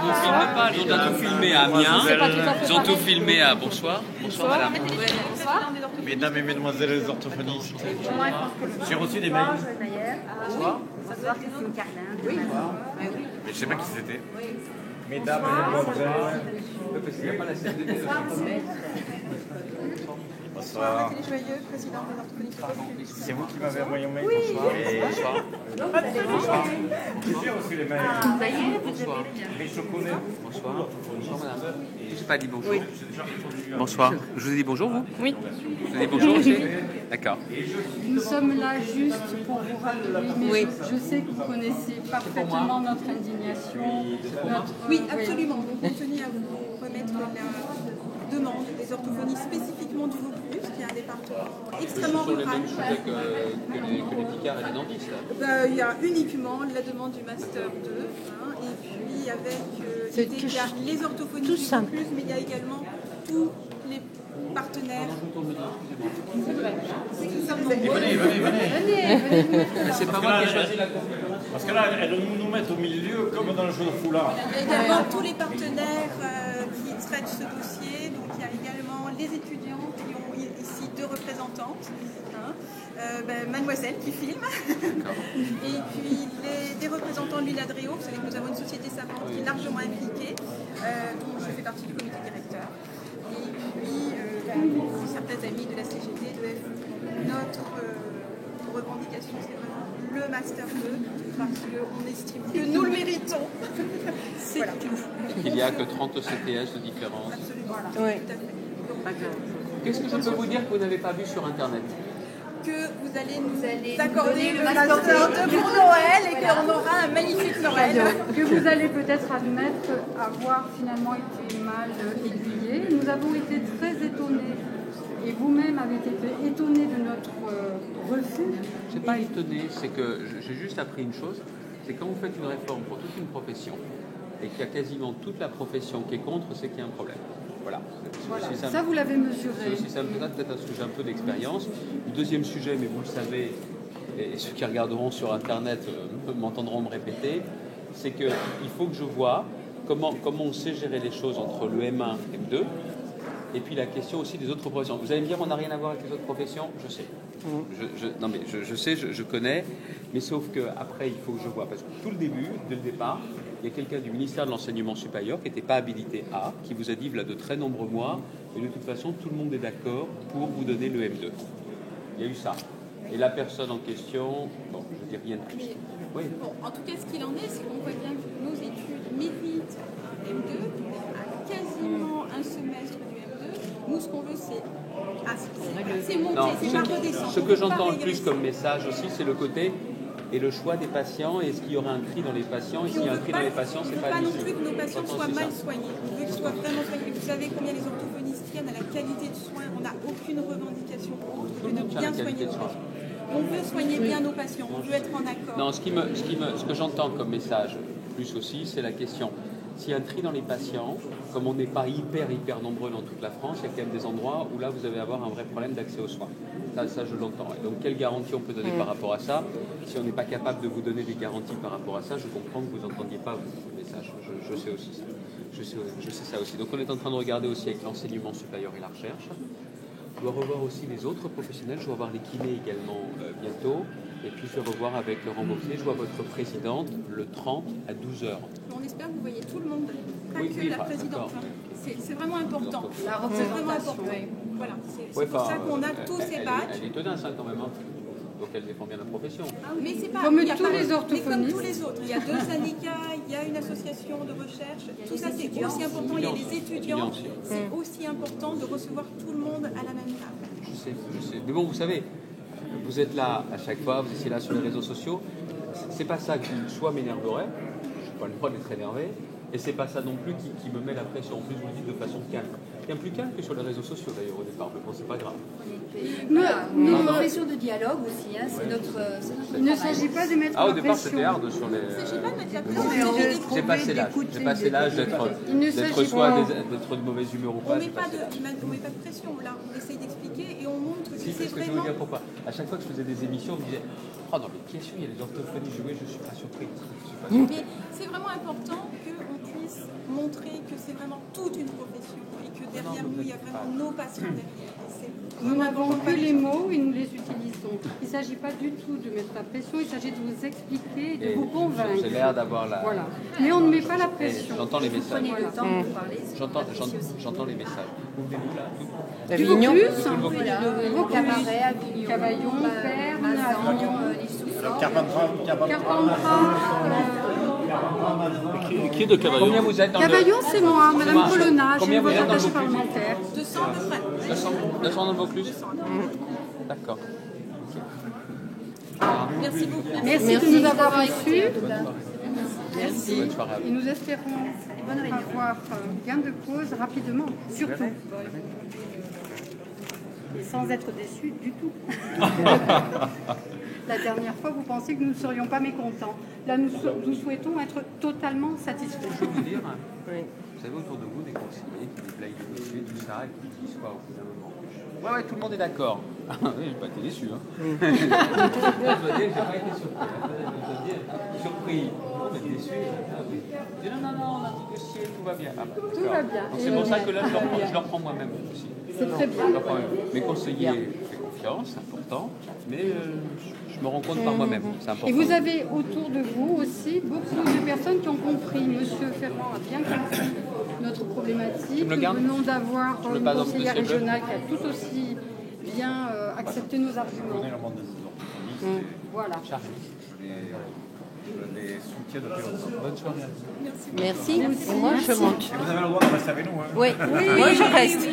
nous filment pas, ils ont tout filmé à Amiens, ils ont tout filmé à... Bonsoir, bonsoir madame. Bonsoir. Mesdames et mesdemoiselles les orthophonistes, j'ai reçu des mails. Bonsoir. Bonsoir, Christine Carlin. Oui. Mais je ne sais pas qui c'était. Mesdames et mesdemoiselles. Parce qu'il n'y a pas la CFDT de Bonsoir. Joyeux, président des orthophonistes. C'est vous qui m'avez envoyé un mail. Oui. Bonsoir. Bonsoir. J'ai reçu les mails. Ça y est, vous Bonsoir. Mais je connais. Bonsoir. Bonsoir madame. Je n'ai pas dit bonjour. Bonsoir. Je vous ai dit bonjour vous? Oui. Je vous ai dit bonjour aussi? D'accord. Nous sommes là juste pour vous rappeler, mais je sais que vous connaissez parfaitement notre indignation. Oui, absolument. Donc, on tenait à vous remettre la demande des orthophonistes spécifiquement du Vaucluse, qui est un département extrêmement Ce sont les rural. mêmes sujets que les picards et les dentistes. Il y a uniquement la demande du Master 2, et puis avec l'idée qu'il y a les orthophonistes du Vaucluse, mais il y a également tous les partenaires. C'est que nous sommes nombreux. Mais c'est pas moi qui ai choisi la conférence. Parce que là, elles nous mettent au milieu comme dans le jeu de foulard. Il y a également tous les partenaires qui traitent ce dossier. Donc il y a également les étudiants qui ont ici deux représentantes. Mademoiselle qui filme. Et puis des représentants de l'UNADREO. Vous savez que nous avons une société savante qui est largement impliquée, dont je fais partie du comité directeur. Et puis certains amis de la CGT, de FU. Notre revendication, c'est vraiment le Master 2, parce qu'on estime que nous le méritons. C'est voilà. Tout. Il n'y a que 30 CTS de différence. Absolument. Oui. Tout à fait. Qu'est-ce que je peux vous dire que vous n'avez pas vu sur Internet? Que vous allez nous accorder le Master 2 pour Noël et qu'on aura un magnifique Noël. Que vous allez peut-être admettre avoir finalement été mal aiguillé. Nous avons été très étonnés, et vous-même avez été étonnés de notre refus. Je ne suis pas étonné, c'est que j'ai juste appris une chose, c'est quand vous faites une réforme pour toute une profession et qu'il y a quasiment toute la profession qui est contre, c'est qu'il y a un problème. Voilà. Ça, vous l'avez mesuré. Ça me fait peut-être un sujet un peu d'expérience. Le deuxième sujet, mais vous le savez, et ceux qui regarderont sur Internet m'entendront me répéter, c'est qu'il faut que je vois comment on sait gérer les choses entre le M1 et M2, et puis la question aussi des autres professions. Vous allez me dire, on n'a rien à voir avec les autres professions? Je sais. Non mais je sais, je connais, mais sauf qu'après, il faut que je vois. Parce que tout le début, dès le départ, il y a quelqu'un du ministère de l'Enseignement supérieur qui n'était pas habilité A, qui vous a dit, voilà de très nombreux mois, et de toute façon, tout le monde est d'accord pour vous donner le M2. Il y a eu ça. Et la personne en question, bon, je ne dis rien de plus. Oui. Bon, en tout cas, ce qu'il en est, c'est qu'on voit bien que nos études méritent un M2, à quasiment un semestre du M2. Nous, ce qu'on veut, c'est monter, c'est pas redescendre. Ce que j'entends le plus comme message aussi, c'est le côté et le choix des patients. Est-ce qu'il y aura un tri dans les patients? Et s'il y a un tri dans les patients, c'est pas l'issue. On ne veut pas non l'issue. plus que nos patients soient mal soignés. On veut qu'ils soient vraiment soignés. Vous savez combien les orthophonistes tiennent à la qualité de soins. On n'a aucune revendication contre de bien soigner nos patients. On veut soigner bien nos patients. On veut être en accord. Non, ce que j'entends comme message, plus aussi, c'est la question. S'il y a un tri dans les patients, comme on n'est pas hyper nombreux dans toute la France, il y a quand même des endroits où là vous allez avoir un vrai problème d'accès aux soins. Ça je l'entends. Et donc quelle garantie on peut donner par rapport à ça? Si on n'est pas capable de vous donner des garanties par rapport à ça, je comprends que vous n'entendiez pas le message. Je sais aussi ça. Je sais ça aussi. Donc on est en train de regarder aussi avec l'enseignement supérieur et la recherche. Je dois revoir aussi les autres professionnels. Je vais revoir les kinés également bientôt. Et puis je vais revoir avec Laurent Beaupier. Je vois votre présidente le 30 à 12h. On espère que vous voyez tout le monde, pas oui, que la présidente. C'est vraiment important. La C'est vraiment important. Voilà, c'est pour ça qu'on a tous ces badges. Elle est tenace quand même. Donc elle défend bien la profession. Mais c'est pas Comme il y a tous pas- les mais orthophonistes. comme tous les autres. Il y a deux syndicats, il y a une association de recherche. Tout ça, c'est aussi important. Il y a les étudiants. C'est aussi important de recevoir tout le monde à la même table. Je sais. Mais bon, vous savez, vous êtes là à chaque fois, vous étiez là sur les réseaux sociaux. C'est pas ça qui, soit m'énerverait, je n'ai pas le droit d'être énervé, et c'est pas ça non plus qui me met la pression. En plus, vous le dites de façon calme. Bien plus calme que sur les réseaux sociaux d'ailleurs au départ, mais bon, c'est pas grave. Une profession de dialogue aussi, hein, c'est notre Il ne s'agit pas de mettre Au la départ, pression. c'était hard sur les. C'est pas de mettre la Non, mais pression. on- J'ai passé l'âge Il ne d'être s'agit soit pas- d'être de mauvaise humeur ou On pas. ne j'ai met pas passé l'âge. de pression là. On essaye d'expliquer et on montre que Si, c'est parce que je vais vous vraiment. dire pourquoi. À chaque fois que je faisais des émissions, on me disait oh, dans les questions, il y a des orthophonistes jouées, je ne suis pas surpris. Mais c'est vraiment important qu'on puisse c'est vraiment toute une profession et que derrière nous, il y a vraiment nos patients derrière. Nous n'avons que les mots et nous les utilisons. Il ne s'agit pas du tout de mettre la pression, il s'agit de vous expliquer et de vous convaincre. J'ai l'air d'avoir la... Voilà. Mais on ne met pas la pression. J'entends les messages. Prenez le temps de parler. J'entends les messages. Vous venez d'où là? Avignon, Le Camaret, Avignon, Cavaillon, Berne, Avignon, les sous-forts. Carpentras. Qui est de Cavaillon? Combien vous êtes dans Cavaillon, c'est moi, Madame Colonna, j'ai Combien une vous voix êtes dans le d'attaché Vaucluse? parlementaire. 200 à peu près. 200 dans le Vaucluse? D'accord. Merci beaucoup. Merci de nous avoir reçus. Merci. Bonne soirée à vous. Et nous espérons avoir gain de cause rapidement, surtout. Et sans être déçus du tout. La dernière fois, vous pensiez que nous ne serions pas mécontents. Là, nous souhaitons être totalement satisfaits. Je peux vous dire, vous avez autour de vous des conseillers qui déplayent des dossiers, tout ça, et qui disent quoi au bout d'un moment? Ouais, tout le monde est d'accord. Oui, j'ai pas été déçu. Hein. Je dois dire, j'ai pas été surpris. Je dois dire, surpris. On est déçu. Je dis non, on a négocié, tout va bien. Ah, bah, Tout va bien. C'est pour ça que là, je leur prends moi-même aussi. C'est très bien. Mes conseillers font confiance, c'est important, mais je me rends compte par moi-même, c'est important. Et vous avez autour de vous aussi beaucoup de personnes qui ont compris. Monsieur Ferrand a bien compris notre problématique. Nous venons d'avoir une conseillère régionale qui a tout aussi bien accepté nos arguments. Voilà. Je les soutiens depuis longtemps. Bonne soirée. Merci. Et moi, je monte. Et vous avez le droit de rester avec nous. Hein. Oui, moi, je reste.